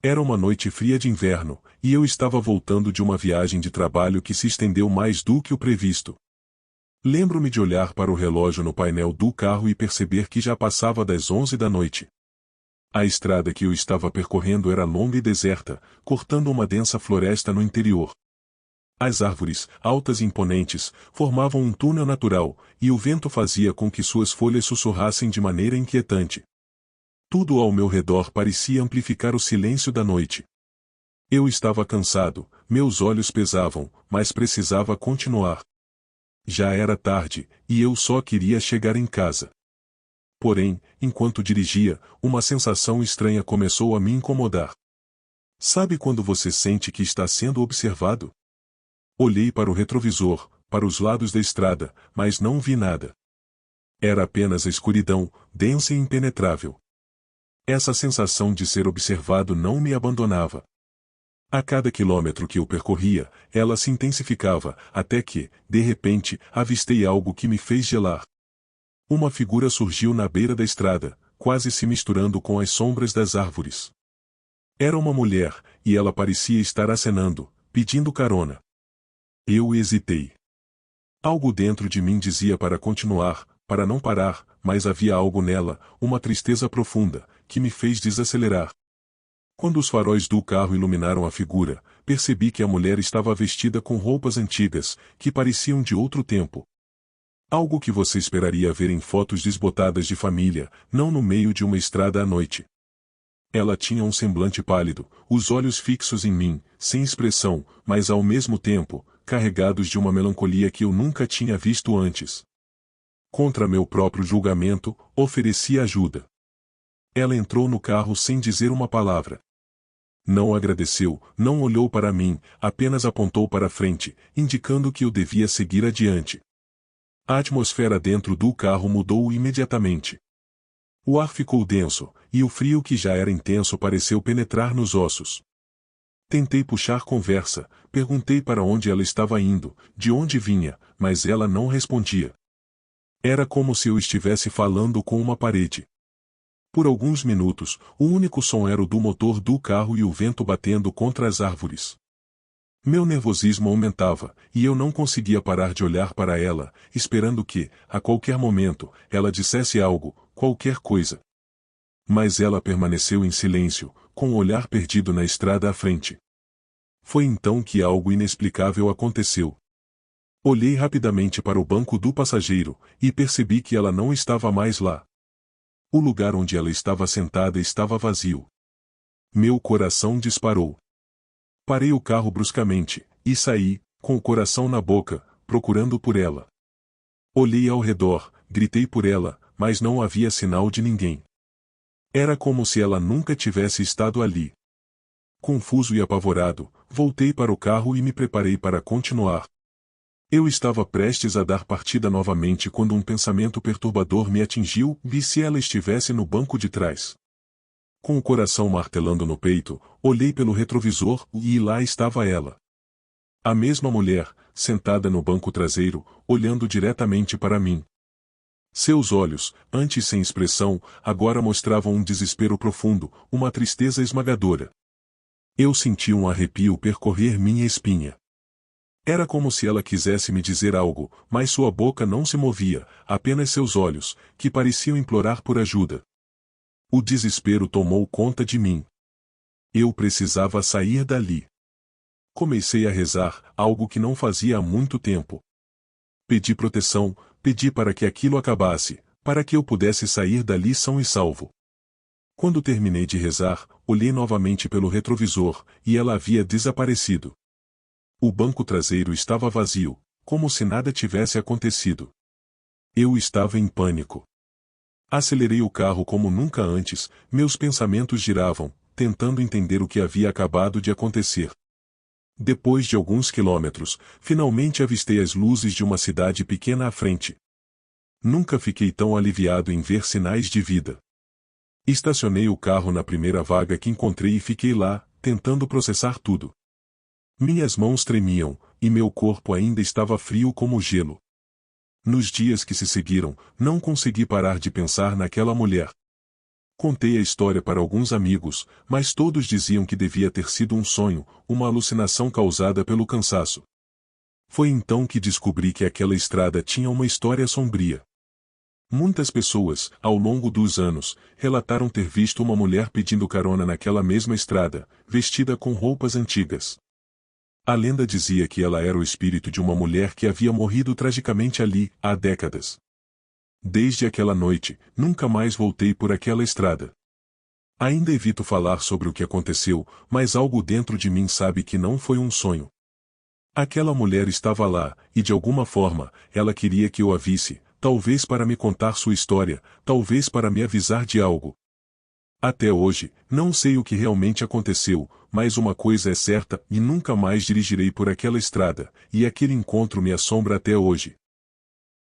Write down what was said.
Era uma noite fria de inverno, e eu estava voltando de uma viagem de trabalho que se estendeu mais do que o previsto. Lembro-me de olhar para o relógio no painel do carro e perceber que já passava das 11 da noite. A estrada que eu estava percorrendo era longa e deserta, cortando uma densa floresta no interior. As árvores, altas e imponentes, formavam um túnel natural, e o vento fazia com que suas folhas sussurrassem de maneira inquietante. Tudo ao meu redor parecia amplificar o silêncio da noite. Eu estava cansado, meus olhos pesavam, mas precisava continuar. Já era tarde, e eu só queria chegar em casa. Porém, enquanto dirigia, uma sensação estranha começou a me incomodar. Sabe quando você sente que está sendo observado? Olhei para o retrovisor, para os lados da estrada, mas não vi nada. Era apenas a escuridão, densa e impenetrável. Essa sensação de ser observado não me abandonava. A cada quilômetro que eu percorria, ela se intensificava, até que, de repente, avistei algo que me fez gelar. Uma figura surgiu na beira da estrada, quase se misturando com as sombras das árvores. Era uma mulher, e ela parecia estar acenando, pedindo carona. Eu hesitei. Algo dentro de mim dizia para continuar, para não parar, mas havia algo nela, uma tristeza profunda, que me fez desacelerar. Quando os faróis do carro iluminaram a figura, percebi que a mulher estava vestida com roupas antigas, que pareciam de outro tempo. Algo que você esperaria ver em fotos desbotadas de família, não no meio de uma estrada à noite. Ela tinha um semblante pálido, os olhos fixos em mim, sem expressão, mas ao mesmo tempo, carregados de uma melancolia que eu nunca tinha visto antes. Contra meu próprio julgamento, ofereci ajuda. Ela entrou no carro sem dizer uma palavra. Não agradeceu, não olhou para mim, apenas apontou para frente, indicando que eu devia seguir adiante. A atmosfera dentro do carro mudou imediatamente. O ar ficou denso, e o frio que já era intenso pareceu penetrar nos ossos. Tentei puxar conversa, perguntei para onde ela estava indo, de onde vinha, mas ela não respondia. Era como se eu estivesse falando com uma parede. Por alguns minutos, o único som era o do motor do carro e o vento batendo contra as árvores. Meu nervosismo aumentava, e eu não conseguia parar de olhar para ela, esperando que, a qualquer momento, ela dissesse algo, qualquer coisa. Mas ela permaneceu em silêncio, com o olhar perdido na estrada à frente. Foi então que algo inexplicável aconteceu. Olhei rapidamente para o banco do passageiro, e percebi que ela não estava mais lá. O lugar onde ela estava sentada estava vazio. Meu coração disparou. Parei o carro bruscamente, e saí, com o coração na boca, procurando por ela. Olhei ao redor, gritei por ela, mas não havia sinal de ninguém. Era como se ela nunca tivesse estado ali. Confuso e apavorado, voltei para o carro e me preparei para continuar. Eu estava prestes a dar partida novamente quando um pensamento perturbador me atingiu, vi se ela estivesse no banco de trás. Com o coração martelando no peito, olhei pelo retrovisor, e lá estava ela. A mesma mulher, sentada no banco traseiro, olhando diretamente para mim. Seus olhos, antes sem expressão, agora mostravam um desespero profundo, uma tristeza esmagadora. Eu senti um arrepio percorrer minha espinha. Era como se ela quisesse me dizer algo, mas sua boca não se movia, apenas seus olhos, que pareciam implorar por ajuda. O desespero tomou conta de mim. Eu precisava sair dali. Comecei a rezar, algo que não fazia há muito tempo. Pedi proteção, pedi para que aquilo acabasse, para que eu pudesse sair dali são e salvo. Quando terminei de rezar, olhei novamente pelo retrovisor, e ela havia desaparecido. O banco traseiro estava vazio, como se nada tivesse acontecido. Eu estava em pânico. Acelerei o carro como nunca antes, meus pensamentos giravam, tentando entender o que havia acabado de acontecer. Depois de alguns quilômetros, finalmente avistei as luzes de uma cidade pequena à frente. Nunca fiquei tão aliviado em ver sinais de vida. Estacionei o carro na primeira vaga que encontrei e fiquei lá, tentando processar tudo. Minhas mãos tremiam, e meu corpo ainda estava frio como gelo. Nos dias que se seguiram, não consegui parar de pensar naquela mulher. Contei a história para alguns amigos, mas todos diziam que devia ter sido um sonho, uma alucinação causada pelo cansaço. Foi então que descobri que aquela estrada tinha uma história sombria. Muitas pessoas, ao longo dos anos, relataram ter visto uma mulher pedindo carona naquela mesma estrada, vestida com roupas antigas. A lenda dizia que ela era o espírito de uma mulher que havia morrido tragicamente ali, há décadas. Desde aquela noite, nunca mais voltei por aquela estrada. Ainda evito falar sobre o que aconteceu, mas algo dentro de mim sabe que não foi um sonho. Aquela mulher estava lá, e de alguma forma, ela queria que eu a visse, talvez para me contar sua história, talvez para me avisar de algo. Até hoje, não sei o que realmente aconteceu, mas uma coisa é certa, e nunca mais dirigirei por aquela estrada, e aquele encontro me assombra até hoje.